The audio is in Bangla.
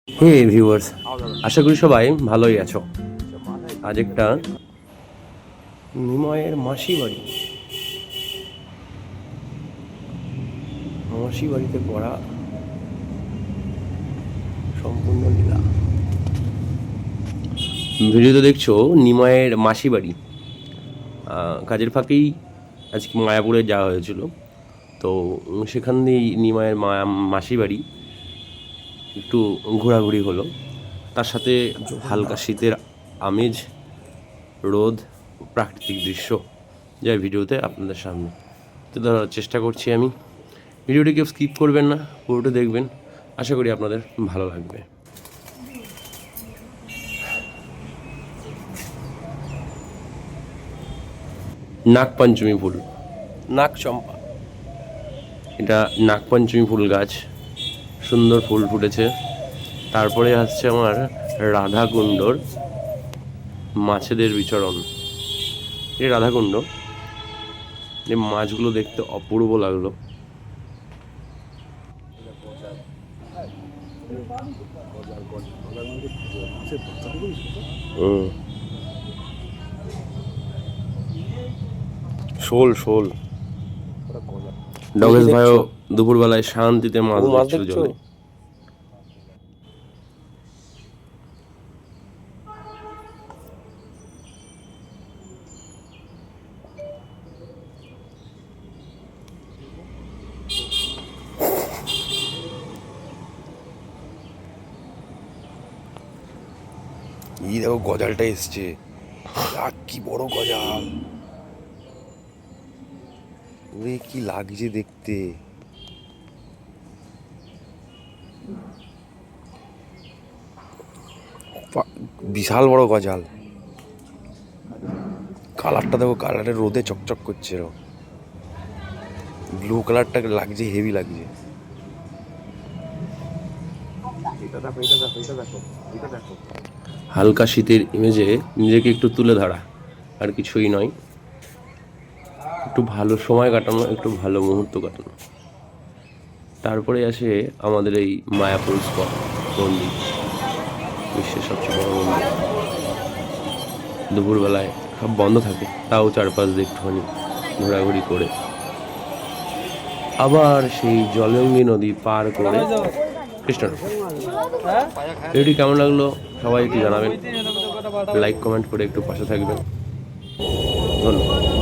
হে ভিউয়ার্স, আশা করি সবাই ভালোই আছো। আজ একটা নিময়ের মাসি বাড়িতে পড়া সম্পূর্ণ লীলা। ভিডিওতে দেখছো নিময়ের মাসি বাড়ি। কাজের ফাঁকেই আজকে মায়াপুরে যাওয়া হয়েছিল, তো সেখান দিয়েই নিময়ের মাসি বাড়ি একটু ঘোরাঘুরি হলো। তার সাথে হালকা শীতের আমেজ, রোদ, প্রাকৃতিক দৃশ্য যা ভিডিওতে আপনাদের সামনে তুলে ধরার চেষ্টা করছি আমি। ভিডিওটি কেউ স্কিপ করবেন না, পুরোটা দেখবেন, আশা করি আপনাদের ভালো লাগবে। নাগপঞ্চমী ফুল, নাগচম্পা, এটা নাগপঞ্চমী ফুল গাছ, সুন্দর ফুল ফুটেছে। তারপরে আসছে আমার রাধাকুণ্ডর মাছেদের বিচরণ। এই রাধাকুণ্ড, এই মাছগুলো দেখতে অপূর্ব লাগলো। শোল শোল ডগেশ ভাইও দুপুরবেলায় শান্তিতে মাছ ধরছিল জলে। এই দেখো গজালটা এসছে, কি বড় গজাল, ওরে কি লাগছে দেখতে। বিশাল বড় গজাল, কালারটা দেখো, কালারের রোদে চকচক করছে, ব্লু কালারটা লাগছে, হেভি লাগছে। হালকা শীতের ইমেজে নিজেকে একটু তুলে ধরা, আর কিছুই নয়। একটু ভালো সময় কাটানো, একটু ভালো মুহূর্ত কাটানো। তারপরে আসে আমাদের এই মায়াপুর স্পট মন্দির, বিশ্বের সবচেয়ে বড় মন্দির। দুপুরবেলায় সব বন্ধ থাকে, তাও চারপাশ দিয়ে একটুখানি ঘোরাঘুরি করে আবার সেই জলঙ্গি নদী পার করে কৃষ্ণনগর। ভিডিওটি কেমন লাগলো সবাই একটু জানাবেন, লাইক কমেন্ট করে একটু পাশে থাকবেন। ধন্যবাদ।